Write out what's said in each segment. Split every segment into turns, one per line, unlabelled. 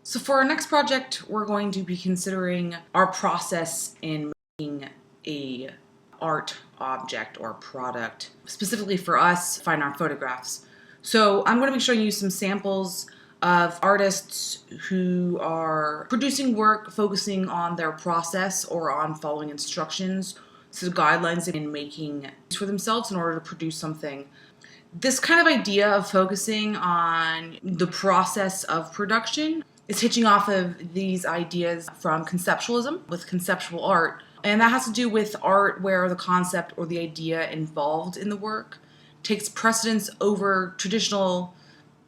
So for our next project, we're going to be considering our process in making a art object or product. Specifically for us, fine art photographs. So I'm going to be showing you some samples of artists who are producing work focusing on their process or on following instructions, so guidelines in making for themselves in order to produce something. This kind of idea of focusing on the process of production is hitching off of these ideas from conceptualism with conceptual art. And that has to do with art where the concept or the idea involved in the work takes precedence over traditional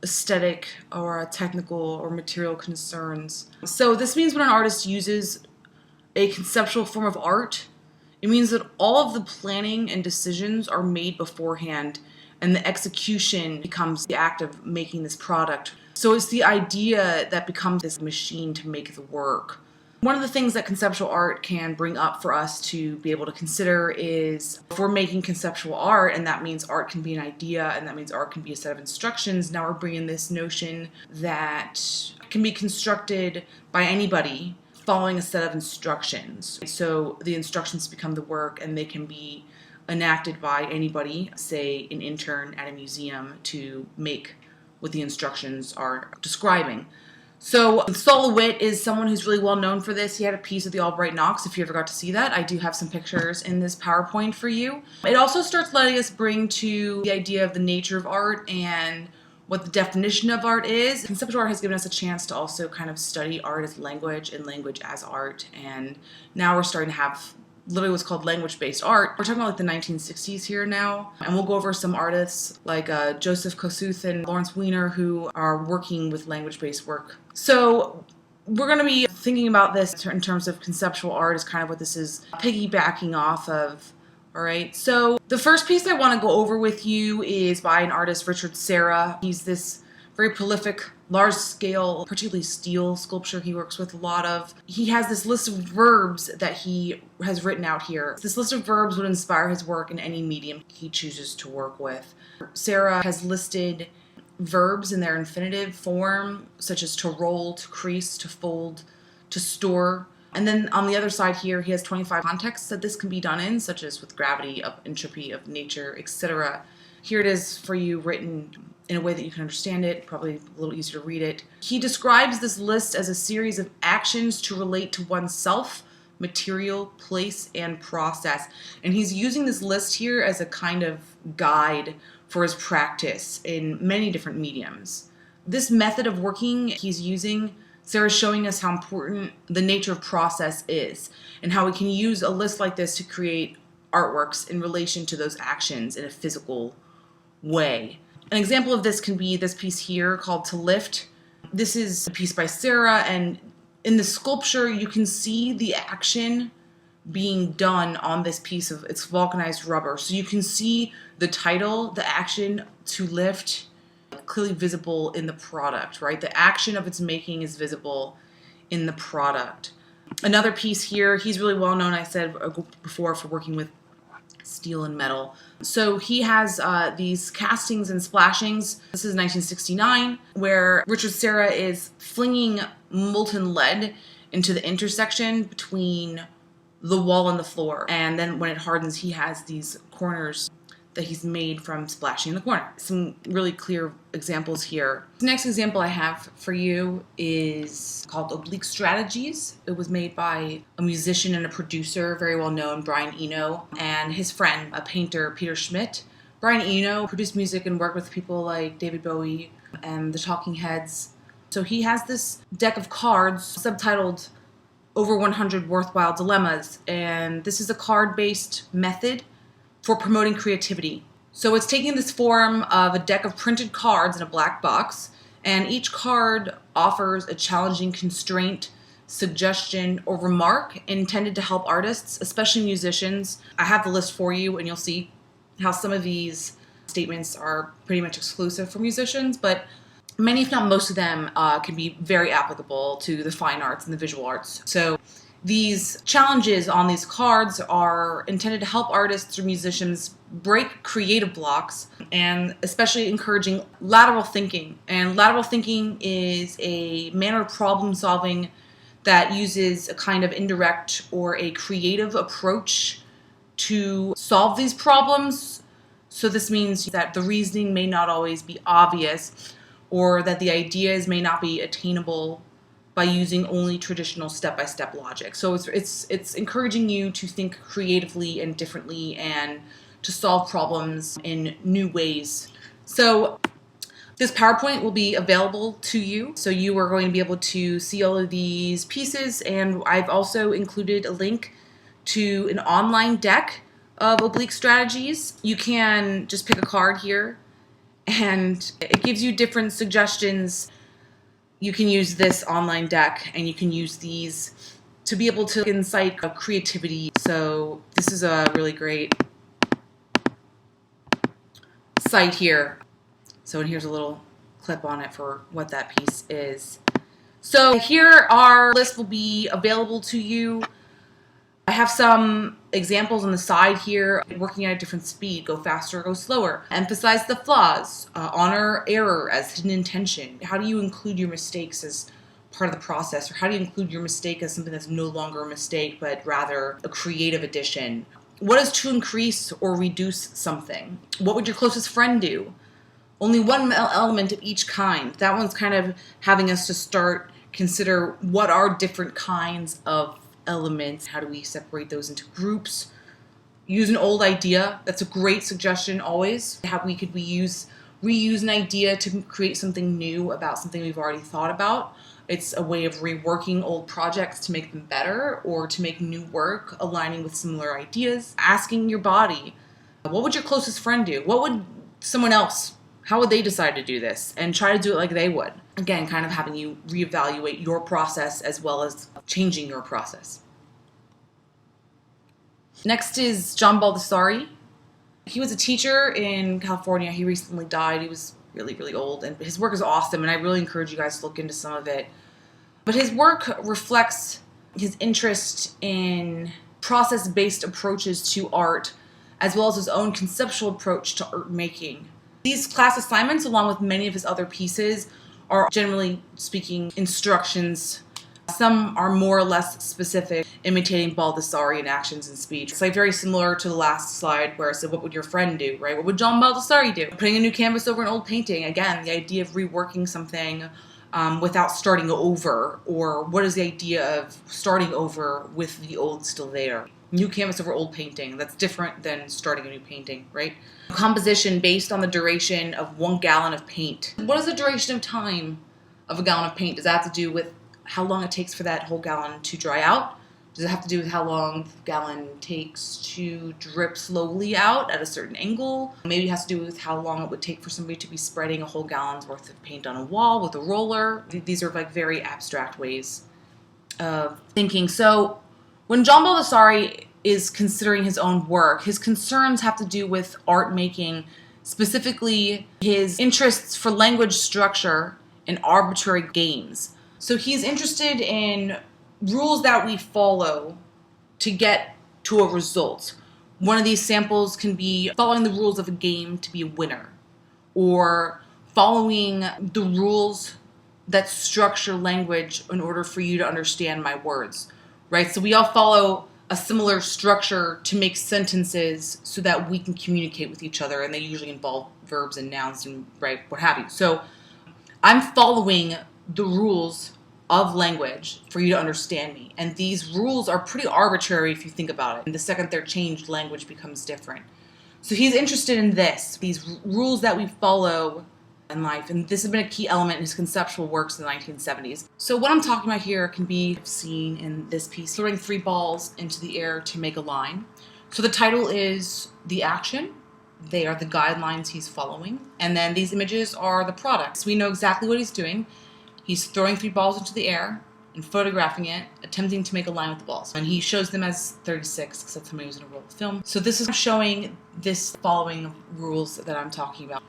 aesthetic or technical or material concerns. So this means when an artist uses a conceptual form of art, it means that all of the planning and decisions are made beforehand and the execution becomes the act of making this product. So it's the idea that becomes this machine to make the work. One of the things that conceptual art can bring up for us to be able to consider is if we're making conceptual art, and that means art can be an idea, and that means art can be a set of instructions, now we're bringing this notion that can be constructed by anybody following a set of instructions. So the instructions become the work, and they can be enacted by anybody, say an intern at a museum, to make what the instructions are describing. So Sol LeWitt is someone who's really well known for this. He had a piece at the Albright Knox, if you ever got to see that. I do have some pictures in this PowerPoint for you. It also starts letting us bring to the idea of the nature of art and what the definition of art is. Conceptual art has given us a chance to also kind of study art as language and language as art. And now we're starting to have literally what's called language-based art. We're talking about like the 1960s here now, and we'll go over some artists like Joseph Kosuth and Lawrence Weiner who are working with language-based work. So we're going to be thinking about this in terms of conceptual art is kind of what this is piggybacking off of. All right, so the first piece I want to go over with you is by an artist, Richard Serra. He's this very prolific, large-scale, particularly steel sculpture he works with a lot of. He has this list of verbs that he has written out here. This list of verbs would inspire his work in any medium he chooses to work with. Serra has listed verbs in their infinitive form, such as to roll, to crease, to fold, to store. And then on the other side here, he has 25 contexts that this can be done in, such as with gravity, of entropy, of nature, etc. Here it is for you written in a way that you can understand it, probably a little easier to read it. He describes this list as a series of actions to relate to oneself, material, place, and process. And he's using this list here as a kind of guide for his practice in many different mediums. This method of working he's using, Sarah's showing us how important the nature of process is and how we can use a list like this to create artworks in relation to those actions in a physical way. An example of this can be this piece here called To Lift. This is a piece by Serra, and in the sculpture you can see the action being done on this piece of it's vulcanized rubber. So you can see the title, the action, To Lift, clearly visible in the product, right? The action of its making is visible in the product. Another piece here, he's really well known, I said before, for working with steel and metal. So he has these castings and splashings. This is 1969, where Richard Serra is flinging molten lead into the intersection between the wall and the floor. And then when it hardens, he has these corners that he's made from splashing in the corner. Some really clear examples here. The next example I have for you is called Oblique Strategies. It was made by a musician and a producer, very well known, Brian Eno, and his friend, a painter, Peter Schmidt. Brian Eno produced music and worked with people like David Bowie and the Talking Heads. So he has this deck of cards subtitled Over 100 Worthwhile Dilemmas, and this is a card-based method for promoting creativity. So it's taking this form of a deck of printed cards in a black box, and each card offers a challenging constraint, suggestion, or remark intended to help artists, especially musicians. I have the list for you, and you'll see how some of these statements are pretty much exclusive for musicians, but many, if not most of them, can be very applicable to the fine arts and the visual arts. So These challenges on these cards are intended to help artists or musicians break creative blocks and especially encouraging lateral thinking. And lateral thinking is a manner of problem solving that uses a kind of indirect or a creative approach to solve these problems. So this means that the reasoning may not always be obvious, or that the ideas may not be attainable by using only traditional step-by-step logic. So it's encouraging you to think creatively and differently and to solve problems in new ways. So this PowerPoint will be available to you. So you are going to be able to see all of these pieces, and I've also included a link to an online deck of oblique strategies. You can just pick a card here and it gives you different suggestions. You can use this online deck and you can use these to be able to incite creativity. So this is a really great site here. So here's a little clip on it for what that piece is. So here our list will be available to you. I have some examples on the side here, working at a different speed, go faster, go slower, emphasize the flaws, honor error as hidden intention. How do you include your mistakes as part of the process, or how do you include your mistake as something that's no longer a mistake, but rather a creative addition? What is to increase or reduce something? What would your closest friend do? Only one element of each kind. That one's kind of having us to consider what are different kinds of elements. How do we separate those into groups? Use an old idea. That's a great suggestion always. How could we reuse an idea to create something new about something we've already thought about. It's a way of reworking old projects to make them better or to make new work aligning with similar ideas. Asking your body, what would your closest friend do? What would someone else, how would they decide to do this? And try to do it like they would. Again, kind of having you reevaluate your process as well as changing your process. Next is John Baldessari. He was a teacher in California. He recently died. He was really, really old, and his work is awesome, and I really encourage you guys to look into some of it. But his work reflects his interest in process-based approaches to art, as well as his own conceptual approach to art making. These class assignments, along with many of his other pieces, are generally speaking instructions. Some are more or less specific, imitating Baldessarian actions and speech. It's like very similar to the last slide where I said, what would your friend do, right? What would John Baldessari do? Putting a new canvas over an old painting. Again, the idea of reworking something without starting over, or what is the idea of starting over with the old still there? New canvas over old painting. That's different than starting a new painting, right? Composition based on the duration of 1 gallon of paint. What is the duration of time of a gallon of paint? Does that have to do with how long it takes for that whole gallon to dry out? Does it have to do with how long the gallon takes to drip slowly out at a certain angle? Maybe it has to do with how long it would take for somebody to be spreading a whole gallon's worth of paint on a wall with a roller. These are like very abstract ways of thinking. So when John Baldessari is considering his own work, his concerns have to do with art making, specifically his interests for language structure and arbitrary games. So he's interested in rules that we follow to get to a result. One of these samples can be following the rules of a game to be a winner, or following the rules that structure language in order for you to understand my words, right? So we all follow a similar structure to make sentences so that we can communicate with each other, and they usually involve verbs and nouns and right, what have you. So I'm following the rules of language for you to understand me. And these rules are pretty arbitrary if you think about it. And the second they're changed, language becomes different. So he's interested in this, these rules that we follow in life. And this has been a key element in his conceptual works in the 1970s. So what I'm talking about here can be seen in this piece, throwing 3 balls into the air to make a line. So the title is the action. They are the guidelines he's following. And then these images are the products. We know exactly what he's doing. He's throwing 3 balls into the air and photographing it, attempting to make a line with the balls. And he shows them as 36, because that's how many was in a roll of film. So this is showing this following rules that I'm talking about.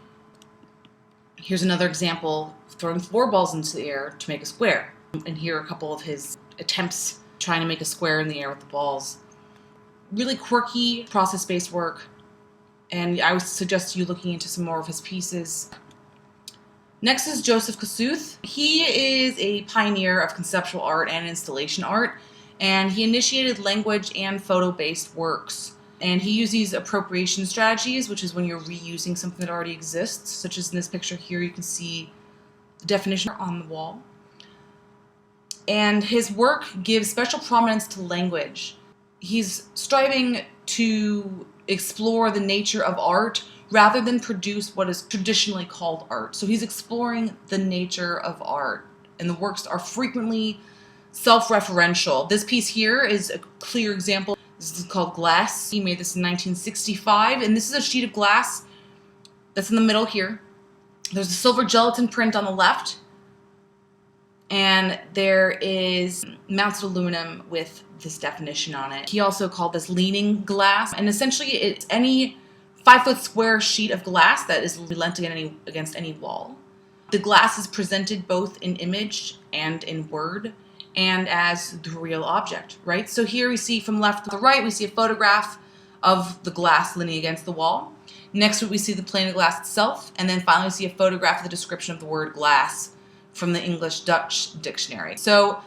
Here's another example, throwing 4 balls into the air to make a square. And here are a couple of his attempts trying to make a square in the air with the balls. Really quirky, process-based work, and I would suggest you looking into some more of his pieces. Next is Joseph Kosuth. He is a pioneer of conceptual art and installation art, and he initiated language and photo-based works. And he used these appropriation strategies, which is when you're reusing something that already exists, such as in this picture here, you can see the definition on the wall. And his work gives special prominence to language. He's striving to explore the nature of art rather than produce what is traditionally called art. So he's exploring the nature of art, and the works are frequently self-referential. This piece here is a clear example. This is called Glass. He made this in 1965, and this is a sheet of glass that's in the middle here. There's a silver gelatin print on the left, and there is mounted aluminum with this definition on it. He also called this leaning glass, and essentially it's any 5-foot square sheet of glass that is lent against any wall. The glass is presented both in image and in word and as the real object, right? So here we see from left to right, we see a photograph of the glass leaning against the wall. Next we see the plane of glass itself, and then finally we see a photograph of the description of the word glass from the English-Dutch dictionary. So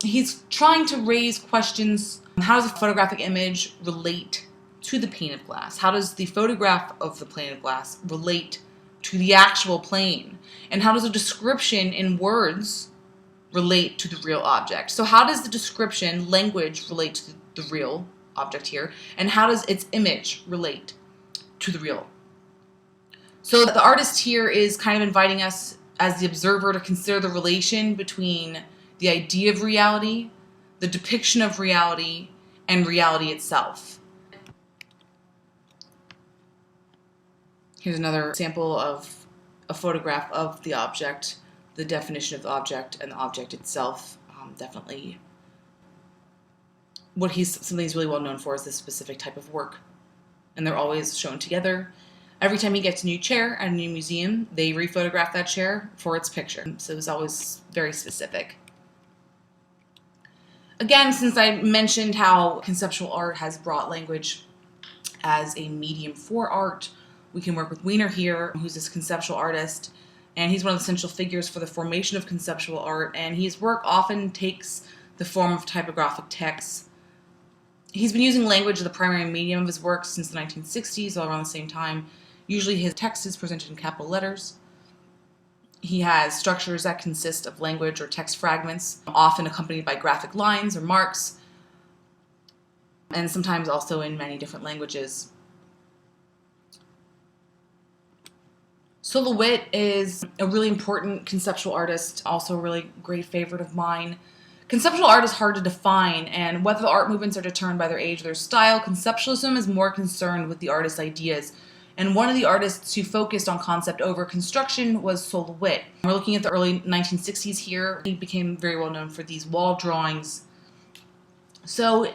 he's trying to raise questions. How does a photographic image relate to the pane of glass? How does the photograph of the plane of glass relate to the actual plane? And how does a description in words relate to the real object? So how does the description, language, relate to the real object here? And how does its image relate to the real? So the artist here is kind of inviting us as the observer to consider the relation between the idea of reality, the depiction of reality, and reality itself. Here's another sample of a photograph of the object, the definition of the object, and the object itself. Definitely something he's really well known for is this specific type of work. And they're always shown together. Every time he gets a new chair at a new museum, they rephotograph that chair for its picture. So it's always very specific. Again, since I mentioned how conceptual art has brought language as a medium for art, we can work with Wiener here, who's this conceptual artist, and he's one of the central figures for the formation of conceptual art, and his work often takes the form of typographic texts. He's been using language as the primary medium of his work since the 1960s, all around the same time. Usually his text is presented in capital letters. He has structures that consist of language or text fragments, often accompanied by graphic lines or marks, and sometimes also in many different languages. So LeWitt is a really important conceptual artist, also a really great favorite of mine. Conceptual art is hard to define, and whether the art movements are determined by their age or their style, conceptualism is more concerned with the artist's ideas. And one of the artists who focused on concept over construction was Sol LeWitt. We're looking at the early 1960s here. He became very well known for these wall drawings. So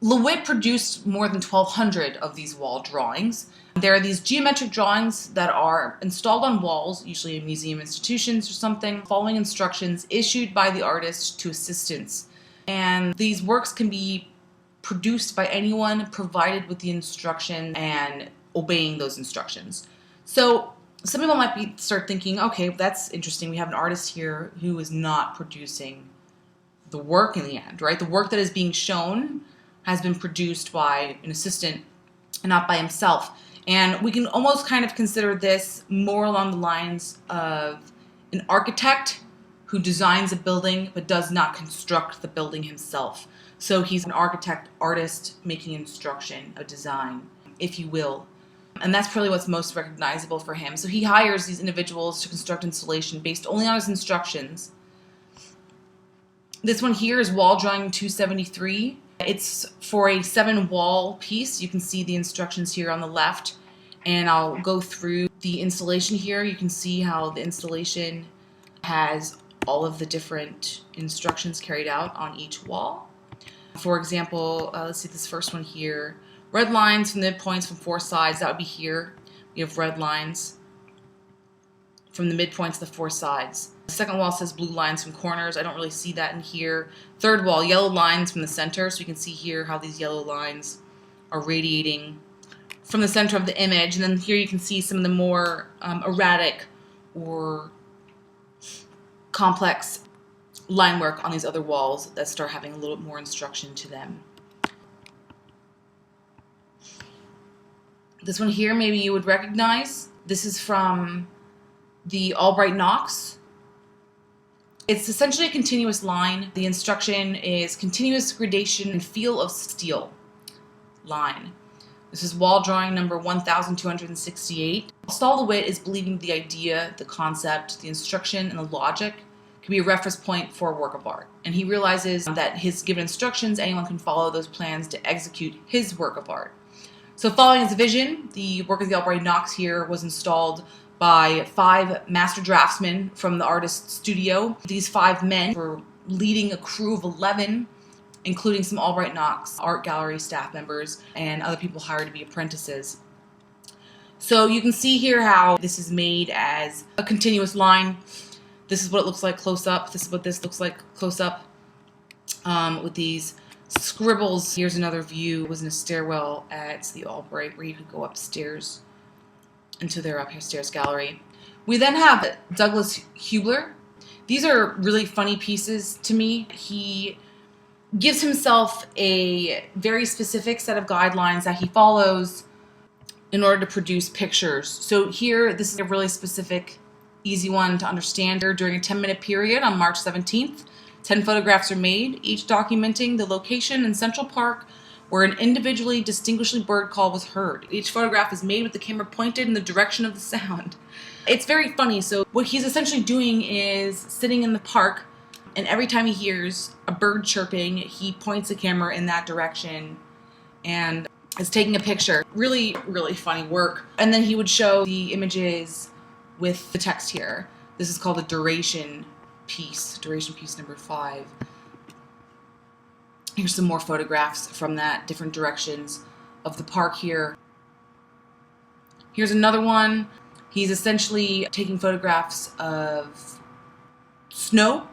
LeWitt produced more than 1,200 of these wall drawings. There are these geometric drawings that are installed on walls, usually in museum institutions or something, following instructions issued by the artist to assistants. And these works can be produced by anyone provided with the instruction and obeying those instructions. So some people might start thinking, okay, that's interesting. We have an artist here who is not producing the work in the end, right? The work that is being shown has been produced by an assistant and not by himself. And we can almost kind of consider this more along the lines of an architect who designs a building but does not construct the building himself. So he's an architect, artist making instruction, a design, if you will. And that's probably what's most recognizable for him. So he hires these individuals to construct installation based only on his instructions. This one here is wall drawing 273. It's for a 7-wall piece. You can see the instructions here on the left. And I'll go through the installation here. You can see how the installation has all of the different instructions carried out on each wall. For example, let's see this first one here. Red lines from the midpoints from 4 sides, that would be here. We have red lines from the midpoints to the 4 sides. The second wall says blue lines from corners. I don't really see that in here. Third wall, yellow lines from the center. So you can see here how these yellow lines are radiating from the center of the image. And then here you can see some of the more erratic or complex line work on these other walls that start having a little bit more instruction to them. This one here, maybe you would recognize. This is from the Albright Knox. It's essentially a continuous line. The instruction is continuous gradation and feel of steel line. This is wall drawing number 1268. Stahl DeWitt is believing the idea, the concept, the instruction, and the logic can be a reference point for a work of art. And he realizes that his given instructions, anyone can follow those plans to execute his work of art. So following his vision, the work of the Albright Knox here was installed by 5 master draftsmen from the artist's studio. These 5 men were leading a crew of 11, including some Albright Knox art gallery staff members and other people hired to be apprentices. So you can see here how this is made as a continuous line. This is what it looks like close up. This is what this looks like close up with these scribbles. Here's another view. It was in a stairwell at the Albright where you could go upstairs into their upstairs gallery. We then have Douglas Hubler. These are really funny pieces to me. He gives himself a very specific set of guidelines that he follows in order to produce pictures. So here, this is a really specific, easy one to understand. During a 10-minute period on March 17th, 10 photographs are made, each documenting the location in Central Park where an individually distinguishable bird call was heard. Each photograph is made with the camera pointed in the direction of the sound. It's very funny. So what he's essentially doing is sitting in the park, and every time he hears a bird chirping, he points the camera in that direction and is taking a picture. Really, really funny work. And then he would show the images with the text here. This is called a duration piece number 5. Here's some more photographs from that, different directions of the park here. Here's another one. He's essentially taking photographs of snow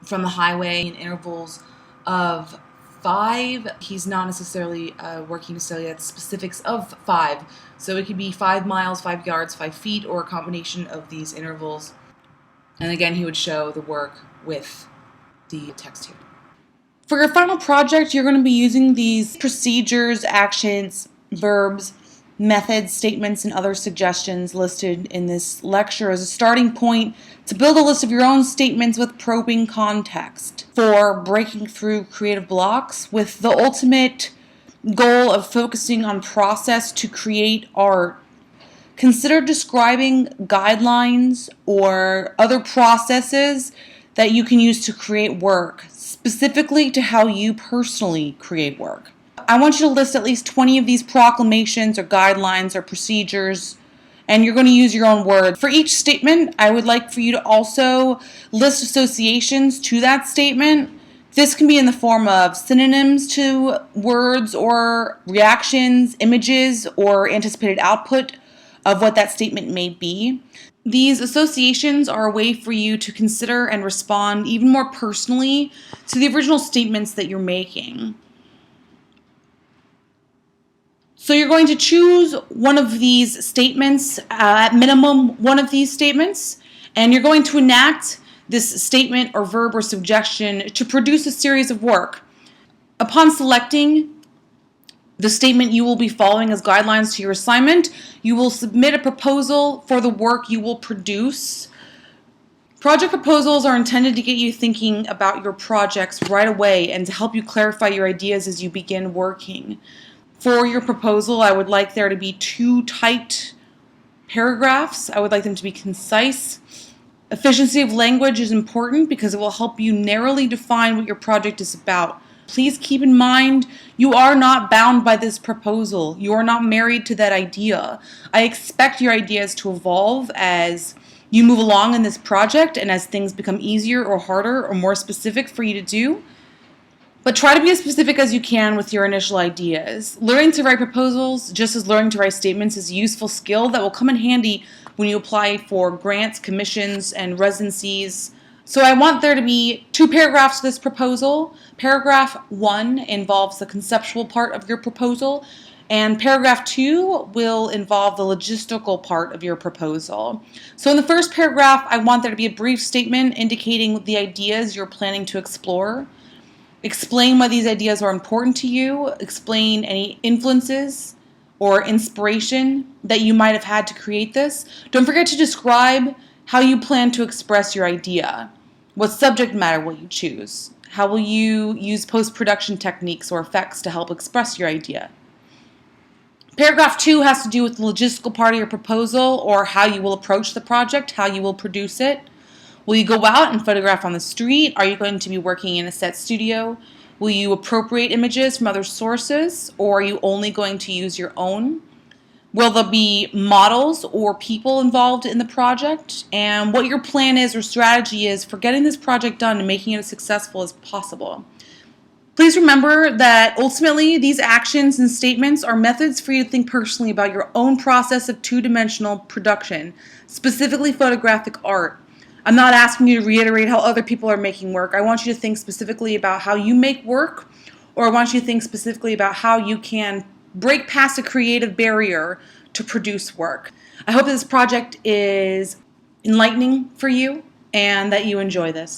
from the highway in intervals of 5. He's not necessarily working necessarily at specifics of 5. So it could be 5 miles, 5 yards, 5 feet, or a combination of these intervals. And again, he would show the work with the text here. For your final project, you're going to be using these procedures, actions, verbs, methods, statements, and other suggestions listed in this lecture as a starting point to build a list of your own statements with probing context for breaking through creative blocks with the ultimate goal of focusing on process to create art. Consider describing guidelines or other processes that you can use to create work, specifically to how you personally create work. I want you to list at least 20 of these proclamations or guidelines or procedures, and you're going to use your own words. For each statement, I would like for you to also list associations to that statement. This can be in the form of synonyms to words or reactions, images, or anticipated output of what that statement may be. These associations are a way for you to consider and respond even more personally to the original statements that you're making. So you're going to choose one of these statements, at minimum one of these statements, and you're going to enact this statement or verb or suggestion to produce a series of work. Upon selecting the statement you will be following as guidelines to your assignment, you will submit a proposal for the work you will produce. Project proposals are intended to get you thinking about your projects right away and to help you clarify your ideas as you begin working. For your proposal, I would like there to be 2 tight paragraphs. I would like them to be concise. Efficiency of language is important because it will help you narrowly define what your project is about. Please keep in mind, you are not bound by this proposal. You are not married to that idea. I expect your ideas to evolve as you move along in this project and as things become easier or harder or more specific for you to do. But try to be as specific as you can with your initial ideas. Learning to write proposals, just as learning to write statements, is a useful skill that will come in handy when you apply for grants, commissions, and residencies. So I want there to be 2 paragraphs to this proposal. Paragraph 1 involves the conceptual part of your proposal, and paragraph 2 will involve the logistical part of your proposal. So in the first paragraph, I want there to be a brief statement indicating the ideas you're planning to explore. Explain why these ideas are important to you. Explain any influences or inspiration that you might have had to create this. Don't forget to describe how you plan to express your idea. What subject matter will you choose? How will you use post-production techniques or effects to help express your idea? Paragraph 2 has to do with the logistical part of your proposal, or how you will approach the project, how you will produce it. Will you go out and photograph on the street? Are you going to be working in a set studio? Will you appropriate images from other sources, or are you only going to use your own? Will there be models or people involved in the project? And what your plan is or strategy is for getting this project done and making it as successful as possible. Please remember that ultimately these actions and statements are methods for you to think personally about your own process of 2-dimensional production, specifically photographic art. I'm not asking you to reiterate how other people are making work. I want you to think specifically about how you make work, or I want you to think specifically about how you can break past a creative barrier to produce work. I hope this project is enlightening for you and that you enjoy this.